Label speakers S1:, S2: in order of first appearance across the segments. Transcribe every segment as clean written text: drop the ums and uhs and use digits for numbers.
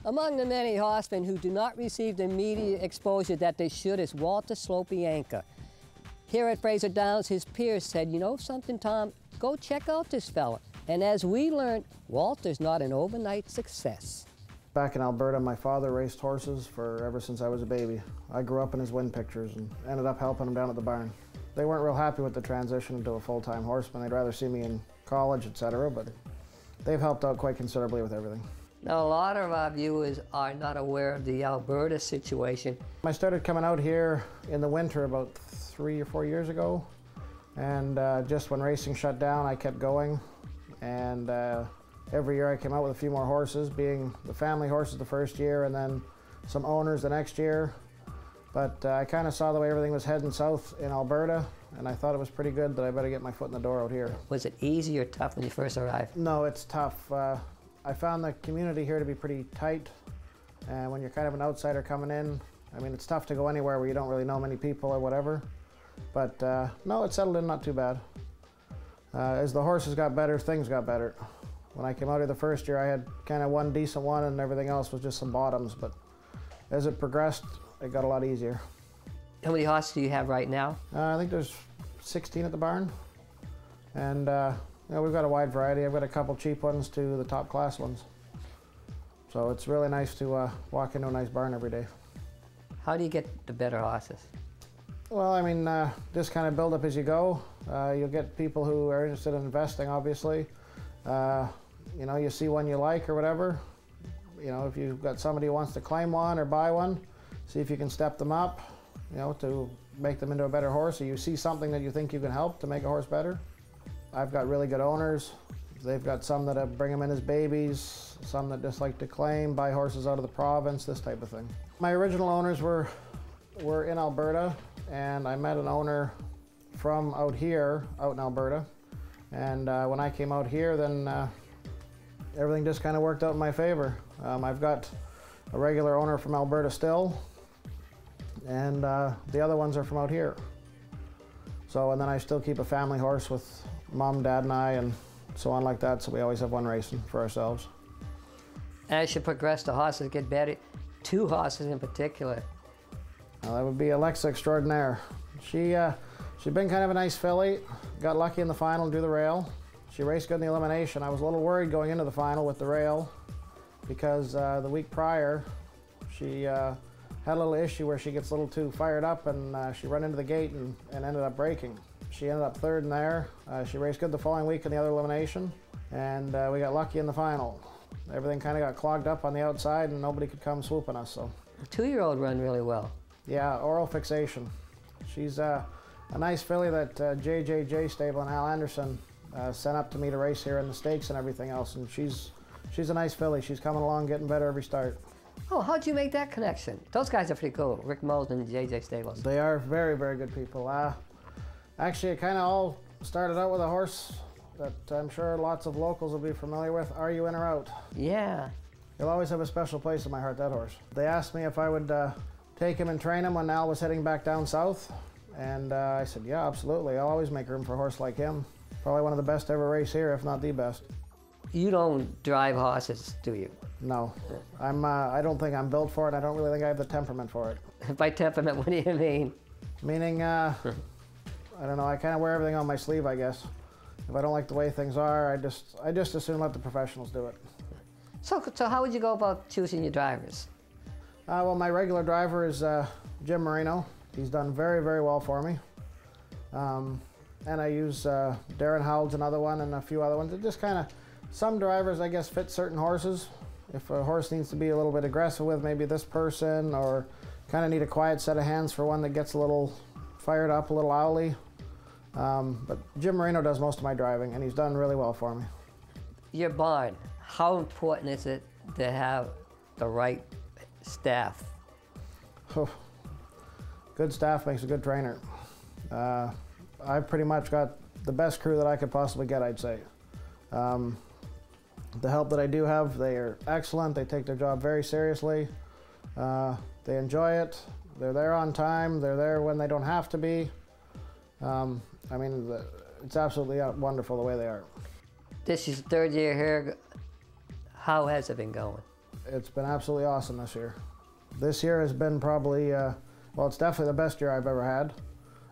S1: Among the many horsemen who do not receive the media exposure that they should is Walter Slopianka. Here at Fraser Downs, his peers said, "You know something, Tom? Go check out this fella." And as we learned, Walter's not an overnight success.
S2: Back in Alberta, my father raced horses ever since I was a baby. I grew up in his wind pictures and ended up helping him down at the barn. They weren't real happy with the transition into a full-time horseman. They'd rather see me in college, etc., but they've helped out quite considerably with everything.
S1: Now, a lot of our viewers are not aware of the Alberta situation.
S2: I started coming out here in the winter about 3 or 4 years ago, and just when racing shut down, I kept going, and every year I came out with a few more horses, being the family horses the first year and then some owners the next year. But I kind of saw the way everything was heading south in Alberta, and I thought it was pretty good that I better get my foot in the door out here.
S1: Was it easy or tough when you first arrived?
S2: No, it's tough. I found the community here to be pretty tight, and when you're kind of an outsider coming in, I mean, it's tough to go anywhere where you don't really know many people or whatever. But no, it settled in not too bad. As the horses got better, things got better. When I came out here the first year, I had kind of one decent one and everything else was just some bottoms, but as it progressed, it got a lot easier.
S1: How many horses do you have right now?
S2: I think there's 16 at the barn, and you know, we've got a wide variety. I've got a couple cheap ones to the top class ones. So it's really nice to walk into a nice barn every day.
S1: How do you get the better horses?
S2: Well, I mean, just kind of build up as you go. You'll get people who are interested in investing, obviously. You know, you see one you like or whatever. You know, if you've got somebody who wants to claim one or buy one, see if you can step them up, you know, to make them into a better horse. Or you see something that you think you can help to make a horse better. I've got really good owners. They've got some that bring them in as babies, some that just like to claim, buy horses out of the province, this type of thing. My original owners were in Alberta, and I met an owner from out here, out in Alberta. And when I came out here, then everything just kind of worked out in my favor. I've got a regular owner from Alberta still, and the other ones are from out here. So, and then I still keep a family horse with Mom, Dad, and I, and so on like that, so we always have one racing for ourselves.
S1: As you progress, the horses get better. 2 horses in particular.
S2: That would be Alexa Extraordinaire. She'd been kind of a nice filly, got lucky in the final to do the rail. She raced good in the elimination. I was a little worried going into the final with the rail because the week prior she had a little issue where she gets a little too fired up, and she ran into the gate and ended up breaking. She ended up 3rd in there. She raced good the following week in the other elimination, and we got lucky in the final. Everything kind of got clogged up on the outside and nobody could come swooping us. So.
S1: The 2-year-old run really well.
S2: Yeah, Oral Fixation. She's a nice filly that JJJ Stable and Al Anderson sent up to me to race here in the stakes and everything else, and she's a nice filly. She's coming along, getting better every start.
S1: Oh, how'd you make that connection? Those guys are pretty cool, Rick Moulton and JJ Stables.
S2: They are very, very good people. Actually, it kind of all started out with a horse that I'm sure lots of locals will be familiar with, Are You In or Out?
S1: Yeah.
S2: He'll always have a special place in my heart, that horse. They asked me if I would take him and train him when Al was heading back down south, and I said, yeah, absolutely. I'll always make room for a horse like him. Probably one of the best to ever race here, if not the best.
S1: You don't drive horses, do you?
S2: No. I don't think I'm built for it. I don't really think I have the temperament for it.
S1: By temperament, what do you mean?
S2: Meaning, I don't know, I kind of wear everything on my sleeve, I guess. If I don't like the way things are, I just as soon let the professionals do it.
S1: So how would you go about choosing your drivers?
S2: Well, my regular driver is Jim Marino. He's done very, very well for me. And I use Darren Howell's another one, and a few other ones. It just kind of, some drivers, I guess, fit certain horses. If a horse needs to be a little bit aggressive with maybe this person, or kind of need a quiet set of hands for one that gets a little fired up, a little owly. But Jim Marino does most of my driving, and he's done really well for me.
S1: Your barn, how important is it to have the right staff?
S2: Good staff makes a good trainer. I've pretty much got the best crew that I could possibly get, I'd say. The help that I do have, they are excellent. They take their job very seriously. They enjoy it. They're there on time. They're there when they don't have to be. I mean, it's absolutely wonderful the way they are.
S1: This is 3rd year here. How has it been going?
S2: It's been absolutely awesome this year. This year has been probably, well, it's definitely the best year I've ever had,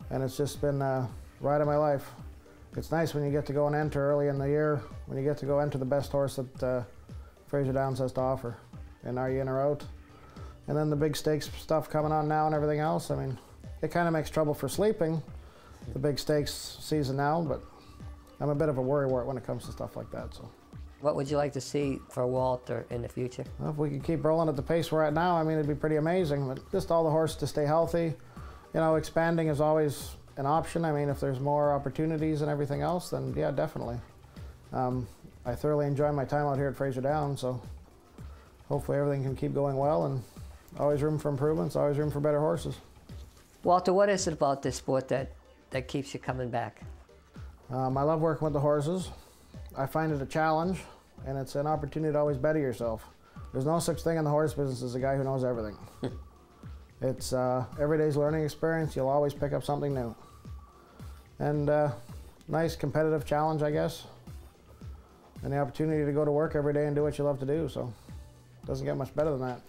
S2: and it's just been a ride of my life. It's nice when you get to go and enter early in the year, when you get to go enter the best horse that Fraser Downs has to offer, and are you in or out? And then the big stakes stuff coming on now and everything else. I mean, it kind of makes trouble for sleeping, the big stakes season now, but I'm a bit of a worrywart when it comes to stuff like that. So,
S1: What would you like to see for Walter in the future?
S2: well, if we could keep rolling at the pace we're at now, I mean, it'd be pretty amazing. But just all the horses to stay healthy. You know, expanding is always an option. I mean, if there's more opportunities and everything else, then yeah, definitely. I thoroughly enjoy my time out here at Fraser Downs, so hopefully everything can keep going well, and always room for improvements, always room for better horses.
S1: Walter, what is it about this sport that keeps you coming back?
S2: I love working with the horses. I find it a challenge, and it's an opportunity to always better yourself. There's no such thing in the horse business as a guy who knows everything. It's every day's learning experience. You'll always pick up something new. And nice competitive challenge, I guess. And the opportunity to go to work every day and do what you love to do, so it doesn't get much better than that.